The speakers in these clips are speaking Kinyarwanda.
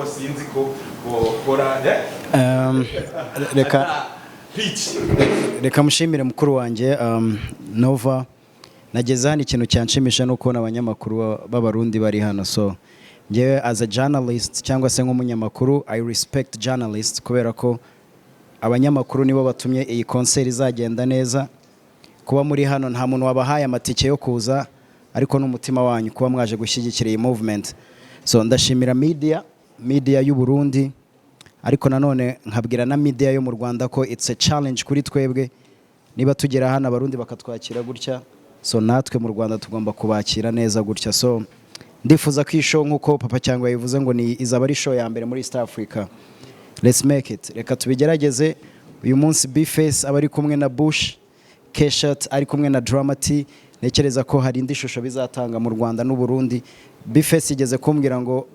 sinzi ko bokora reka mushimire mukuru wanjye Nova nageze hano ikintu cyanshimisha no kubona abanyamakuru b'abarundi bari hano so ngewe as a journalist cyangwa se nk'umunyamakuru I respect journalists kubera ko abanyamakuru nibo batumye iyi concert izagenda neza kuba muri hano nta muntu wabahaye amatike yo kuza ariko n'umutima wanyu kuba mwaje gushyigikira iyi movement so ndashimira media y'u Burundi ariko nanone nkabwira na media yo mu Rwanda ko it's a challenge kuri twebwe niba tugera hano abarundi bakatwakira gutya so natwe mu Rwanda tugomba kubakira neza gutya so ndifuza ko show nkuko papa cyangwa yivuze ngo ni izaba ari show ya mbere muri East Africa let's make it reka tubigerageze uyu munsi B-Face abari kumwe na Bush Keshat ari kumwe na Dramati nekereza ko hari indi shusho bizatanga mu Rwanda n'u Burundi B-Face igeze kumbwira ngo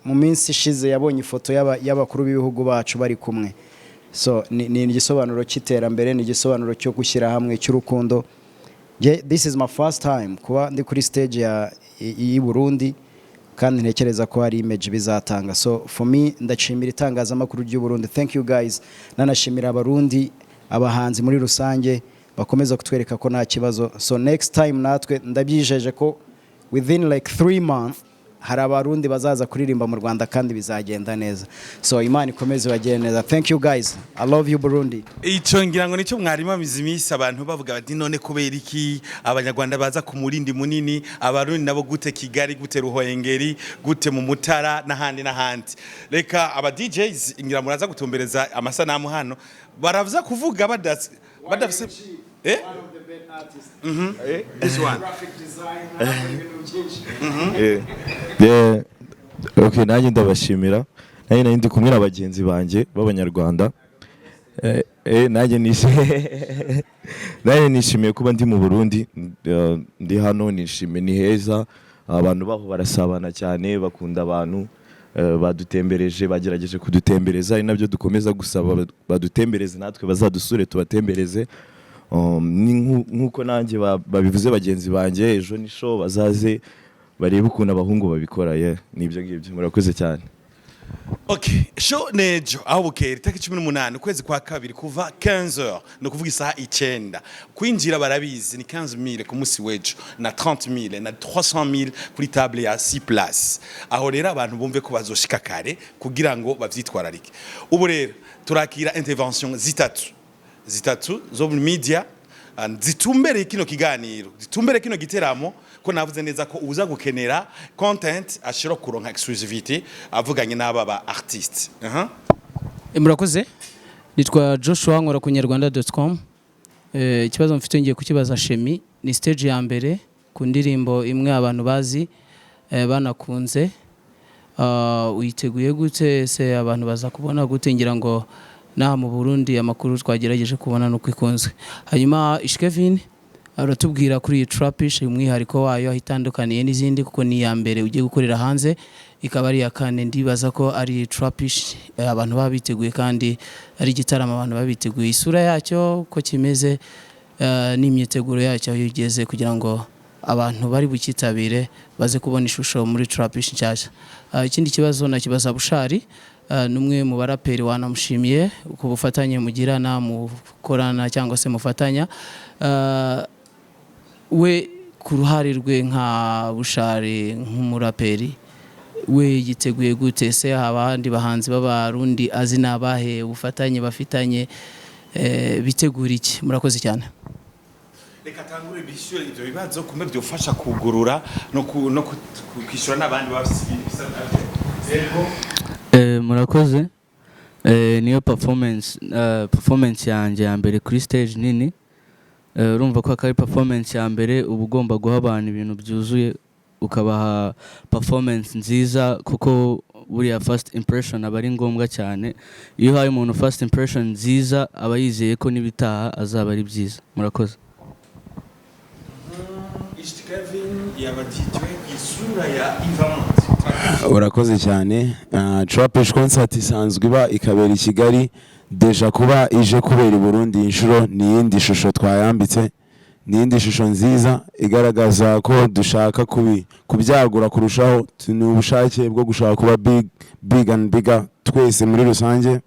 mu minsi ishize yabonye ifoto y'abakuru b'ibihugu bacu bari kumwe so ni igisobanuro cy'iterambere ni igisobanuro cyo gushyira hamwe cy'urukundo this is my first time kuba ndi kuri stage y'i Burundi kandi ntekereza ko hari image bizatanga so for me ndashimira itangazamakuru ry'u Burundi thank you guys nanashimira abarundi abahanzi muri rusange bakomeza kutwereka ko nta kibazo so next time natwe ndabyijeje ko within like 3 months hari abarundi bazaza kuririmba mu Rwanda kandi bizagenda neza so imana ikomeze bagire neza thank you guys I love you Burundi icyo ngira ngo nicyo mwarima mizimisi abantu bavuga bati none kubera iki abanyarwanda baza ku murindi munini abarundi nabo gute Kigali gute Ruhoyengeri gute mu Mutara n'ahandi reka aba DJs ngira muraza gutumbereza amasanamu hano baravuza kuvuga badafise this one graphic design okay nanjye ndabashimira nanjye ndi kumwe n'abagenzi banje b'abanyarwanda nanjye nishimiye kuba ndi mu Burundi ndi hano nishimiye ni heza abantu baho barasabana cyane bakunda abantu badutembereje bagerageje kudutembereza ari nabyo dukomeza gusaba badutembereze natwe bazadusure tubatembereze nkuko nanjye babivuze bagenzi banje ejo ni show bazaze barebe ukuntu abahungu babikora nibyo ngibyo murakoze cyane okay show nejo aho bukera itariki 18 kwezi kwa kabiri kuva 15h no kuvuga isaha 9 kwinjira barabizi ni 15000 ku munsi wejo na 30000 na 300000 kuri table ya 6 places aho rero abantu bumve ko bazoshika kare kugira ngo bavyitwararike ubu rero turakira intervention zitatu zo mu media zitumbere kino kiganiro zitumbere kino giteramo ko navuze neza ko uza gukenera content ashiro kuronka exclusivity avuganye n'aba ba artists murakoze nitwa Joshua nkora ku nyarwanda.com ikibazo mfite ngiye kukibaza Shemi ni stage ya mbere ku ndirimbo imwe abantu bazi banakunze uyiteguye gute se abantu baza kubona gute ngira ngo na mu Burundi amakuru twagerageje kubona no kwikunzwe hanyuma Ishkevin aratubwira kuri trapish umwihariko wayo ahitandukaniye n'izindi kuko ni ya mbere ugiye gukorera hanze ikaba ari ya kane ndibaza ko ari trapish abantu babiteguye kandi ari gitarama abantu babiteguye isura yacyo ko kimeze n'imyiteguro yacyo yigeze kugira ngo abantu bari bukitabire baze kubona ishusho muri trapish nshyashya ikindi kibazo nakibaza Bushari numwe mu baraperi wanamushimiye ku bufatanye mugirana mu korana cyangwa se mufatanya we ku ruhare rwe nka Bushari nk'umuraperi we yiteguye gute se abandi bahanzi b'abarundi azi nabahe ubufatanye bafitanye bitegura iki murakoze cyane reka tangure bishyure ibyo bibazo kumbe byofasha kugurura no kwishyura n'abandi bafite murakoze niyo performance yanjye ya mbere kuri stage nini urumva ko akari performance ya mbere uba ugomba guha abantu ibintu byuzuye ukabaha performance nziza kuko buriya first impression aba ari ngombwa cyane iyo uhaye umuntu first impression nziza aba yizeye ko n'ibitaha azaba ari byiza murakoze urakoze cyane trapish concert isanzwe iba ikabera i Kigali deja kuba ije kubera i Burundi inshuro ni yindi shusho twayambitse n'indi shusho nziza igaragaza ko dushaka kubyagura kurushaho, ni ubushake bwo gushaka kuba big and bigger twese muri rusange.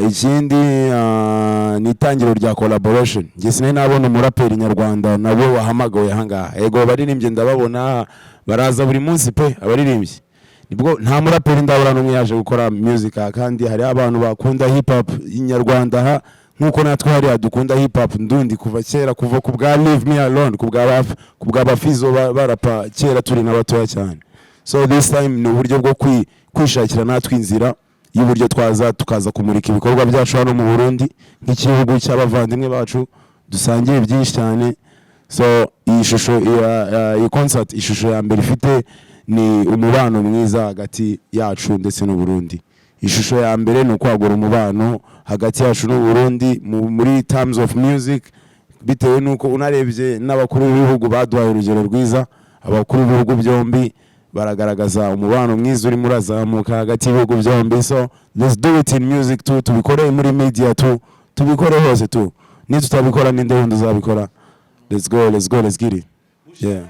Ikindi ni itangiro rya collaboration. Nge sinari nabona umuraperi nyarwanda nabo wahamagawe ahangaha, yego baririmbye ndababona baraza buri munsi pe abaririmbyi, nibwo nta muraperi ndabura n'umwe yaje gukora music, kandi hari abantu bakunda hip hop inyarwanda nkuko natwe hari dukunda hip hop ndundi kuva kera, kuva ku bwa Leave Me Alone, ku bwa Bafizo barapa kera turi n'abatoya cyane. So this time ni uburyo bwo kwishakira natwe inzira y'uburyo tukaza kumurika ibikorwa byacu hano mu Burundi nk'igihugu cy'abavandimwe bacu dusangiye byinshi cyane. So iyi shusho iyi concert ishusho ya mbere ifite ni umubano mwiza hagati yacu ndetse n'u Burundi. Ishusho ya mbere ni ukwagura umubano hagati yacu n'u Burundi muri terms of music, bitewe nuko unarebye n'abakuru b'ibihugu baduhaye urugero rwiza. Abakuru b'ibihugu byombi baragaragaza umubano mwiza uri murazamuka hagati y'ibihugu byombi. So let's do it in music too, tubikore muri media too, tubikore hose too. Ni tutabikora ninde wundi uzabikora? Let's go, let's get it. Yeah.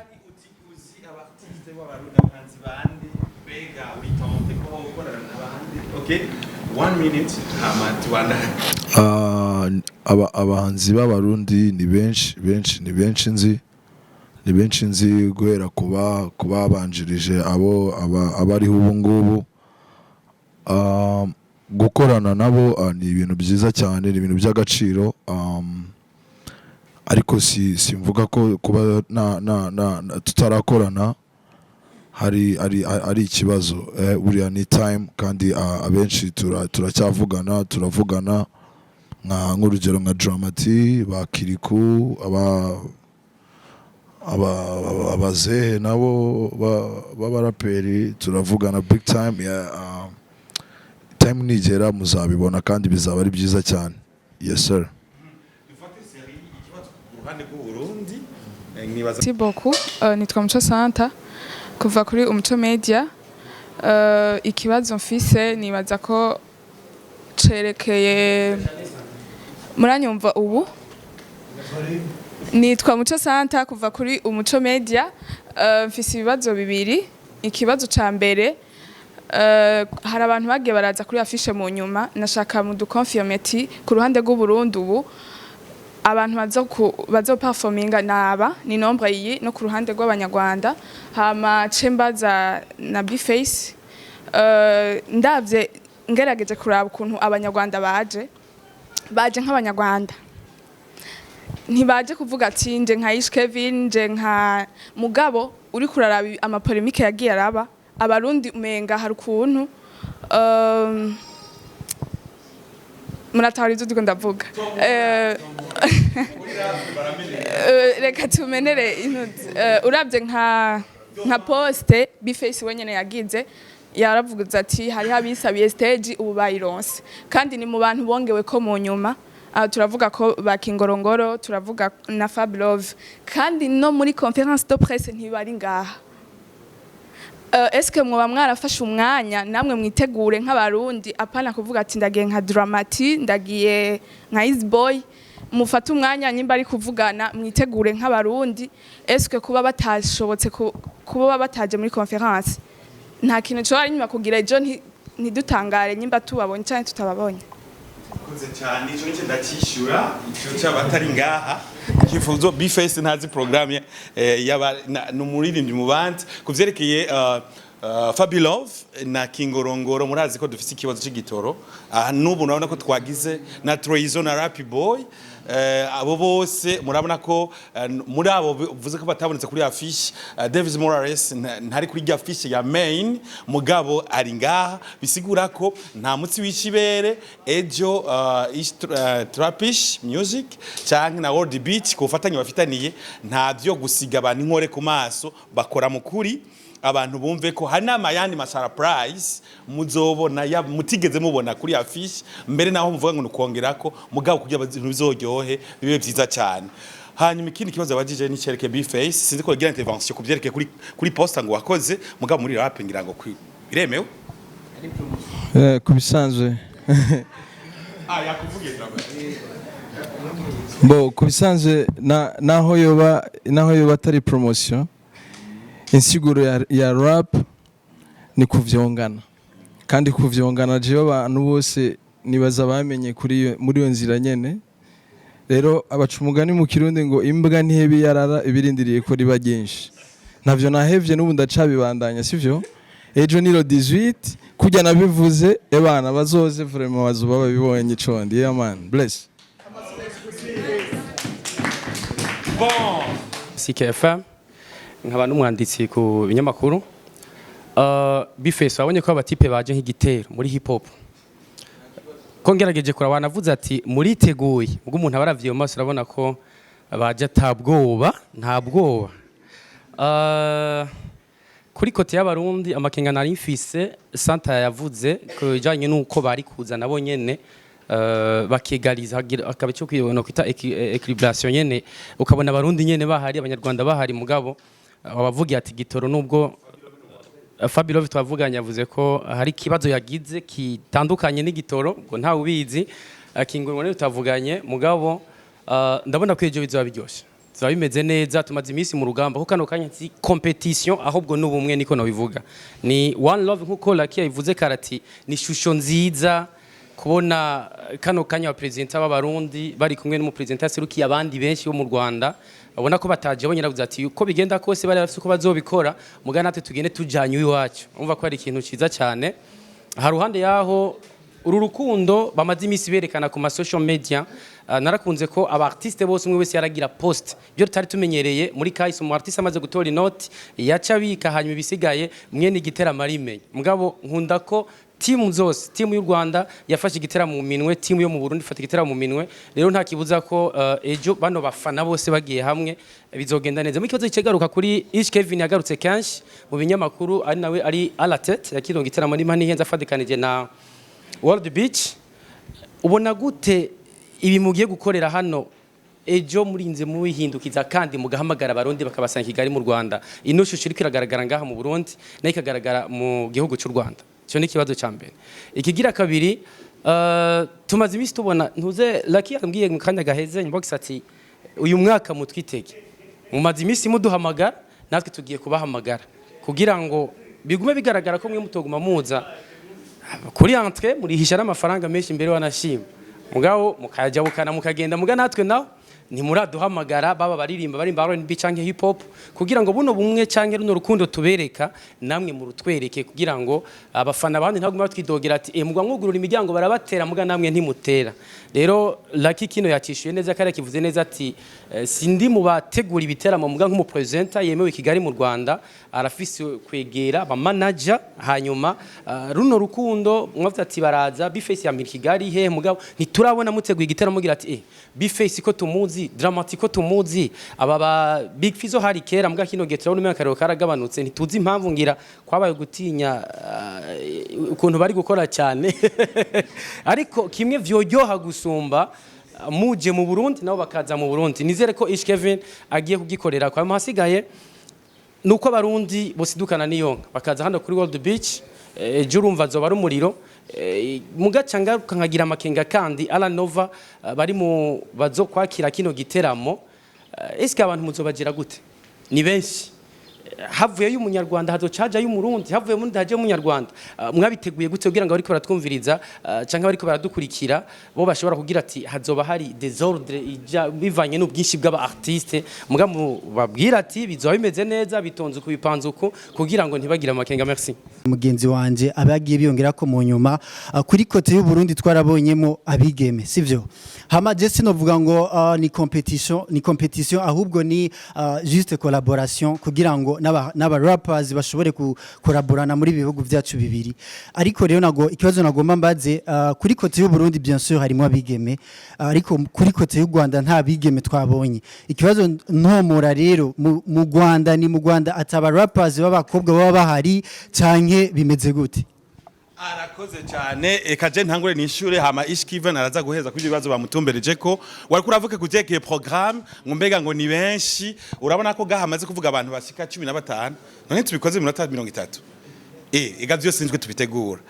Okay, 1 minute tuanda. Abahanzi b'abarundi ni benshi nzi guhera kuba banjirije abariho ubu ngubu. Gukorana nabo ni ibintu byiza cyane, ni ibintu by'agaciro. Ariko simvuga ko kuba tutarakorana hari ikibazo. Buriya ni time, kandi abenshi turavugana nk'urugero nka Dramati, ba Kiriku, abazehe nabo b'abaraperi turavugana big time. Time nigera muzabibona kandi bizaba ari byiza cyane. Yes sir. Merci beaucoup. Nitwa Muco Santa kuva kuri Umuco Media. Ikibazo mfise nibaza ko cerekeye muranyumva ubu. Nitwa Muco Santa kuva kuri Umuco Media. Mfise ibibazo bibiri. Ikibazo ca mbere, hari abantu bagiye baraza kuri afishe mu nyuma, nashaka mu duconfirmati ku ruhande rw'u Burundi ubu abantu bazo performinga naba ni nombre iyi no ku ruhande rw'abanyarwanda. Hama cembaza na Bface, ndavye ngerageje kuraba ukuntu abanyarwanda baje nk'abanyarwanda, ntibaje kuvuga ati nje nka Ish Kevin, nje nka mugabo uri kuraraba amapolemike yagiye araba abarundi umenga hari ukuntu murataharizo ndiko ndavuga. Reka tumenere urabye nka poste Bface wenyene yagize, yaravuga ati hari abisabiye stage ubu bayironse, kandi ni mu bantu bongewe ko mu nyuma. Turavuga ko bakingorongoro, turavuga na Fab Love, kandi no muri conference de presse ntibari ngaha. Eske mwoba mwarafashe umwanya namwe mwitegure nk'abarundi, apana kuvuga ati ndagiye nka Dramati, ndagiye nka Easyboy, mufate umwanya nyimba ari kuvugana mwitegure nk'abarundi. Eske kuba batashobotse kuba bataje muri conference nta kintu cyo ari nyuma kugira ejo ntidutangare nyimba tubabonye cyane tutababonye? Kuze cyane ico nicyo ndakishura ico cy'abatari ngaha. Kifuzo Bface ntazi programme n'umuririmbyi mu bandi kuvyerekeye Fabulove na Kingorongoro. Murazi ko dufite ikibazo cy'igitoro, n'ubu nabona ko twagize na Troizo na Rap Boy. Abo bose murabona ko muri abo vuze ko batabonetse kuri affiche. Davis Morales ntari kuri affiche ya main, mugabo ari ngaha, bisigura ko nta mutsi w'ikibere ejo Trapish Music cyangwa na World Beat kufatanya bafitaniye nta byo gusiga abantu inkore ku maso, bakora mukuri abantu bumve ko hari n'amayandi ma surprise muzobona mutigeze mubona kuri affiche mbere naho muvuga ngo nukongera ko mugabo kugira abantu bizoryohe bibe byiza cyane. Hanyuma ikindi kibazo abajije ni cereke Bface, sinzi ko gira intervention kubyereke kuri poster ngo wakoze mugabo muri rap ngira ngo biremewe kubisanzwe. Yakuvugiye Bo kubisanzwe naho yoba atari promotion, insiguro ya rap ni kuvyongana, kandi kuvyongana jewe abantu bose nibaza bamenye muri iyo nzira nyene. Rero abaca umugani mu Kirundi ngo imbwa ntihebe yarara ibirindiriye ko riba ryinshi. Ntavyo nahevye n'ubu ndacabibandanya, sivyo? Ejo niro 18 kujya nabivuze ebana bazoze vraiment bazuba babibonye icondi. Yeah man, bless. Bon. CKFM nkaba n'umwanditsi ku binyamakuru. Bifeso abonye ko abatipe baje nk'igitero muri hip hop. Ko ngerageje kuraba navuze ati muriteguye. Ubwo umuntu abaravye mu maso urabona ko baje atabwoba, nta bwoba. Kuri kote y'abarundi amakenga nari mfise Santa yavuze ko bijanye nuko bari kuza nabo nyene bakegaliza akaba cyo kwibona kwita equilibration nyene, ukabona abarundi nyene bahari, abanyarwanda bahari, mugabo abavugiye ati gitoro nubwo Fabio twavuganye yavuze ko hari kibazo yagize kitandukanye n'igitoro ngo nta ubizi, akingwe ngo tutavuganye, mugabo ndabona ko ejo bizoba biryoshe, zaba bimeze neza. Tumaze iminsi mu rugamba kuko kano kanya si competition ahubwo n'ubumwe, niko nabivuga, ni one love nkuko Lucky yavuze karati, ni shusho nziza kubona kano kanya wa president b'abarundi bari kumwe n'umu president aserukiye abandi benshi bo mu Rwanda, abona ko bataje bonyera kuza ati uko bigenda kose bari bafite uko bazobikora, mugana natwe tugende tujanye iwacu. Umva ko ari ikintu ciza cyane. Ha ruhande yaho uru rukundo bamaze imisi berekana ku ma social media, narakunze ko aba artiste bose umwe wese yaragira post byo tutari tumenyereye muri kahise. Umu artiste amaze gutora inoti yacabika hanyuma ibisigaye mwene igitera marimenye, mugabo nkunda ko timu zose, timu y'u Rwanda yafashe igitera mu minwe, timu yo mu Burundi ifata igitera mu minwe. Rero nta kibuza ko ejo bano bafana bose bagiye hamwe bizogenda neza. Mu kibazo kigaruka kuri Ish Kevin yagarutse kenshi mu binyamakuru, ari nawe ari alatet yakironga igitera muri mani henza fadikanije na World Beach. Ubona gute ibi mugiye gukorera hano ejo murinze mubihindukiza kandi mugahamagara abarundi bakabasanga Kigali mu Rwanda? Ino shusho iri kiragaragara ngaha mu Burundi nayo ikagaragara mu gihugu cy'u Rwanda. Cyo ni kibazo cya mbere. Ikigira kabiri, tumaze imisi tubona ntuze Lucky yambwiye mu kanya gaheze inbox ati uyu mwaka mutwitege, mumaze imisi muduhamagara natwe tugiye kubahamagara kugira ngo bigume bigaragara ko mwe mutoguma muza kuri entre murihisha n'amafaranga menshi imbere wanashima, mugabo mukajabukana mukagenda muga natwe naho ntimuraduhamagara baba baririmba R&B canke hip hop kugira ngo buno bumwe canke runo rukundo tubereka namwe mu rutwereke kugira ngo abafana bandi ntabwo batwidogera ati mugwa mwugurura imiryango barabatera muga namwe ntimutera. Rero Lucky kino yacishuye neza kare kivuze neza ati sindi mu bategura ibiteramo muga nk'umu presenter yemewe Kigali mu Rwanda, arafise kwegera aba manager hanyuma runo rukundo mwavuze ati baraza Bface ya Kigali he mugabo ntiturabona muteguye igiteramo mugira ati Bface ko tumuzi, Dramatiko tumuzi, aba ba Big Fizo hari kera muga kino getera n'umwe karero karagabanutse, ntituzi impamvu ngira kwabaye gutinya ukuntu bari gukora cyane ariko kimwe vyoryoha gusumba muje mu Burundi nabo bakaza mu Burundi. Nizere ko Ish Kevin agiye kugikorera kwa hasigaye nuko abarundi bosidukana niyonka bakaza hano kuri World Beach. Ejo urumva zoba ari umuriro, mugacanga kankagira amakenga kandi Alanova bari mu bazo kwakira kino giteramo. Eske abantu muzobagira gute? Ni benshi, havuye y'umunyarwanda hazocaja y'umurundi, havuye muri haje y'umunyarwanda. Mwabiteguye gute kugira ngo bariko baratwumviriza canke bariko baradukurikira bo bashobora kugira ati hazoba hari desordre bivanye n'ubwinshi bw'aba artiste, muga babwira ati bizoba bimeze neza bitonze ku bipanzuko kugira ngo ntibagira amakenga. Merci. Mugenzi wanje abagiye biyongera ko mu nyuma kuri kote y'u Burundi twarabonyemo abigeme, sivyo? Hama je sinovuga ngo ni competition ahubwo ni juste collaboration kugira ngo n'aba rappers bashobore kuraborana muri bihugu byacu bibiri. Ariko rero nago ikibazo nagomba mbaze kuri kote y'u Burundi bien sûr harimo abigeme, ariko kuri kote y'u Rwanda nta bigeme twabonye. Ikibazo ntomora rero mu Rwanda ni mu Rwanda ataba rappers b'abakobwa baba bahari canke bimeze gute? Arakoze cyane, ekaje ntangure nishure hama Ish Kevin araza guheza kuri bibazo bamutumbereje ko wari kuravuga kujekeye programme ngo mbega ngo ni benshi, urabona ko gahamaze kuvuga abantu bashika 15 none tubikoze mu minota 30. ega byose nitwe tubitegura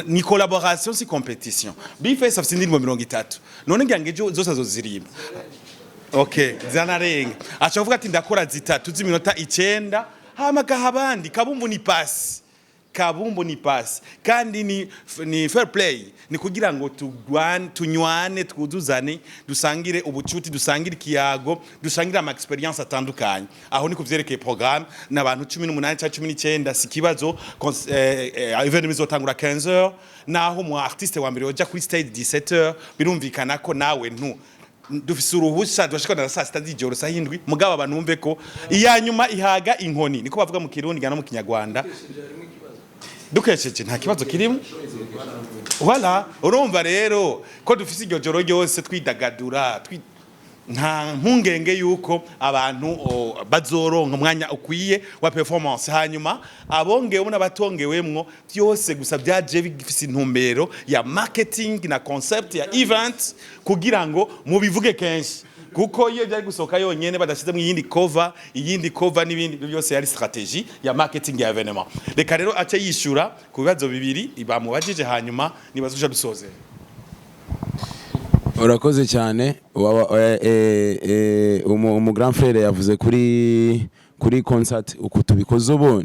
ni collaboration si competition bifese afite indirimbo 30 none ngiyange zose azoziririmba okay zanarenga acha kuvuga ati ndakora zitatu z'iminota 9 hama gahabandi kabumbu ni pass kandi ni fair play ni kugira ngo tunywane twuduzane dusangire ubucuti dusangire ikiyago dusangire ama experience atandukanye aho ni kuvyerekeye programme n'abantu 18 cyangwa 19 sikibazo event bizotangura 15h naho mu artiste wa mbere oja kuri stage 17h birumvikana ko nawe dufise uruhusha dushikana na saa 6 z'ijoro saa 7 mugabo abantu bumve ko iyanyuma ihaga inkoni niko bavuga mu Kirundi gana mu Kinyarwanda dukesheje nta kibazo kirimo voilà urumva rero ko dufise iryo joro ryose twidagadura nta mpungenge yuko abantu bazoronka umwanya ukwiye wa performance hanyuma abongewe n'abatongewemwo byose gusa byaje bifise intumbero ya marketing na concept ya event kugira ngo mubivuge kenshi kuko iyo byari gusoka yonyene badashize mu yindi cover n'ibindi byose yari strategie ya marketing ya evenement reka rero ace yishura ku bibazo bibiri ibamubajije hanyuma nibazusha dusoze urakoze cyane umu grand frère yavuze kuri concert uko tubikoze ubu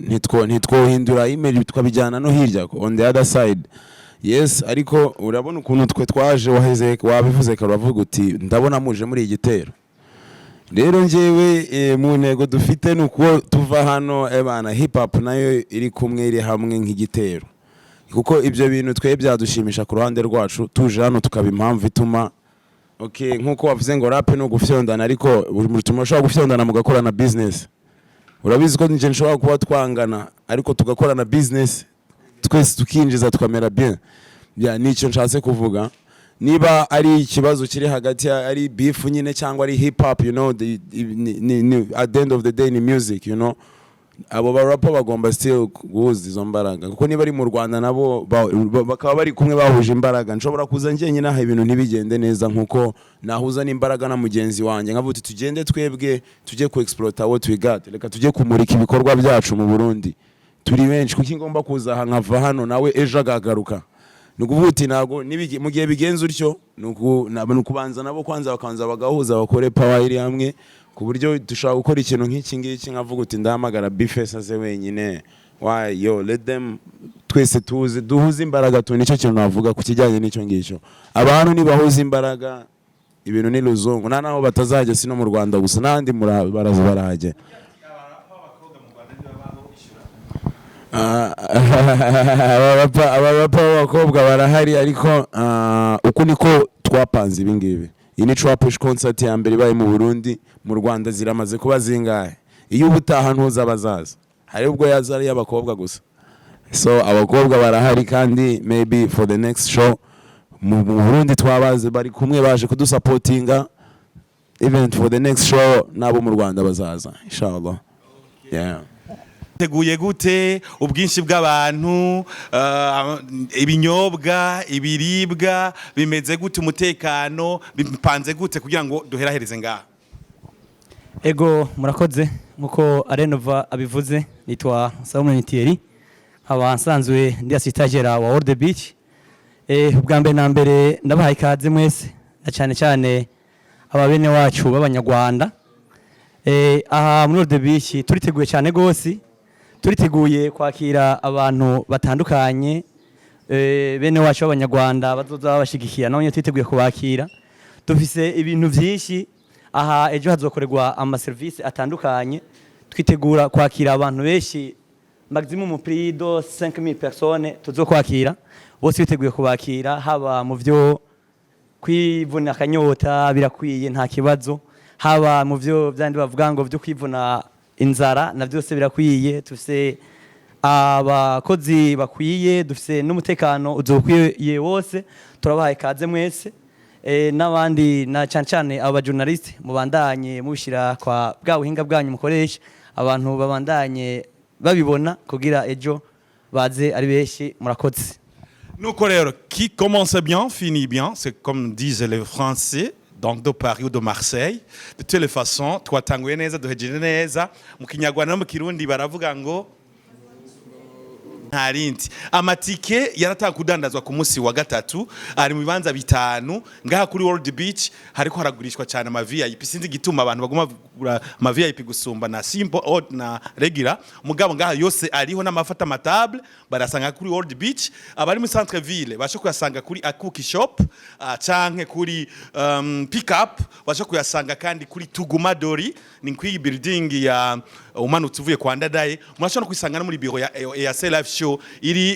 ntitwohindura email twabijyana no hirya on the other side yes ariko urabona ukuntu twe twaje wabivuze karavuga uti ndabona muje muri igitero rero njewe mu ntego dufite nuko tuva hano ebana hip hop nayo iri kumwe iri hamwe nk'igitero kuko ibyo bintu twe byadushimisha ku ruhande rwacu tuje hano tukaba impamvu ituma okay nkuko wavuze ngo rap no gufyondana ariko mutuma ushobora gufyondana mugakorana business urabizi ko nje nshobora kuba twangana ariko tugakorana business twese tukinjiza tukamera bien bya nicyo nshatse kuvuga niba ari ikibazo kiri hagati ari beef nyine cyangwa ari hip hop you know at the end of the day ni music you know abo barapa bagomba still guhuza izo mbaraga kuko niba ari mu Rwanda nabo bakaba bari kumwe bahuje imbaraga nshobora kuza njye nyine aha ibintu ntibigende neza nkuko nahuza n'imbaraga na mugenzi wanjye nkavuga tugende twebwe tujye ku exploit what we got reka tujye kumurika ibikorwa byacu mu Burundi turi benshi kuko ingomba kuza aha nkava hano nawe ejo agagaruka nukuvuga uti nago mu gihe bigenze utyo nukubanza nabo kwanza bakanza bagahuza bakore power iri hamwe ku buryo dushaka gukora ikintu nk'iki ngiki nkavuga uti ndahamagara bifese aze wenyine why yo let them twese duhuze imbaraga nicyo kintu navuga ku kijyanye n'icyo ngicyo abantu nibahuza imbaraga ibintu ni luzungu naho batazajya sino mu Rwanda gusa n'andi baraza barajye abapapa b'abakobwa barahari ariko uko niko twapanze ibi ngibi iyi ni trapish concert ya mbere ibaye mu Burundi mu Rwanda ziramaze kuba zingahe iyo ubutaha ntuza bazaza hari ubwo yazari y'abakobwa gusa so abakobwa barahari kandi maybe for the next show mu Burundi twabaze bari kumwe baje kudusupportinga event for the next show nabo mu Rwanda bazaza inshallah yeah teguye gute ubwinshi bw'abantu ibinyobwa ibiribwa bimeze gute umutekano bipanze gute kugira ngo duherahereze ngaha ego murakoze nkuko Arenova abivuze nitwa Sabonnez nkaba nsanzwe ndi asitagera wa World Beach ubwa mbere na mbere ndabahaye ikaze mwese na cyane ababene wacu b'abanyarwanda aha muri World Beach turiteguye cyane gose turiteguye kwakira abantu batandukanye bene wacu b'abanyarwanda bazoza babashigikiye none twiteguye kubakira dufise ibintu byinshi aha ejo hazokorerwa ama service atandukanye twitegura kwakira abantu benshi maximum prix de 5000 personnes tuzokwakira bose twiteguye kubakira haba mu byo kwivuna akanyota birakwiye nta kibazo haba mu byo byandi bavuga ngo byo kwivuna inzara na byose birakwiye tufise abakozi bakwiye dufise n'umutekano uzokwiye wose turabahaye kaze mwese n'abandi na cyane aba journalist mubandanye mubishira kwa bwa buhinga bwanyu mukoresha abantu babandanye babibona kugira ejo baze ari beshi murakoze nuko rero qui commence bien finit bien c'est comme disent les Français donc de Paris ou de Marseille de toutes les façons twatanguye neza duhejeje neza mu Kinyarwanda no mu Kirundi baravuga ngo ntarindi amatike yaratanga kudandazwa ku munsi wa gatatu ari mu bibanza bitanu ngaha kuri World Beach hariko haragurishwa cyane ama VIP sinzi gituma abantu baguma ama VIP gusumba na simple odd na regular mugabo ngaha yose ariho n'amafata matable barasanga kuri World Beach abari mu centre ville basho kuyasanga kuri Akuki shop canke kuri pick up basho kuyasanga kandi kuri Tuguma Dori ni kwi building ya umanutse uvuye kwa Ndadaye murashobora kwisanga no muri biro ya live show iri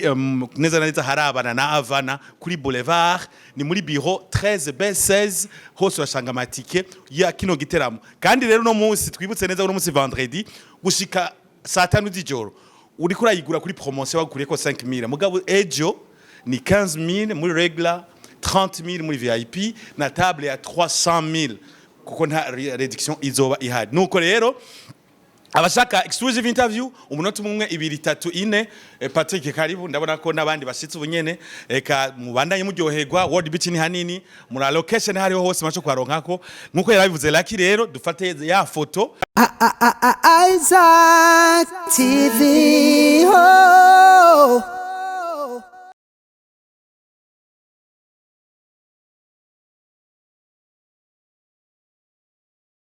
neza neza harabana na Havana kuri Boulevard ni muri biro 13 B16 hose urashanga amatike ya kino giteramo kandi rero no munsi twibutse neza no munsi vendredi gushika saa 5 z'ijoro uri kurayigura kuri promotion baguriye ko 5000 mugabo ejo ni 15000 muri regular 30000 muri VIP na table ya 300000 kuko nta reduction izoba ihari nuko rero abashaka exclusive interview umunota umwe 2 3 4 Patrick karibu ndabona ko nabandi bashitse ubunyene eka mubandanye muryoherwa World Beach ni hanini muri location hariho hose macho kwaronkako nkuko yarabivuze Lucky rero dufate ya foto Isaac TV. Oh.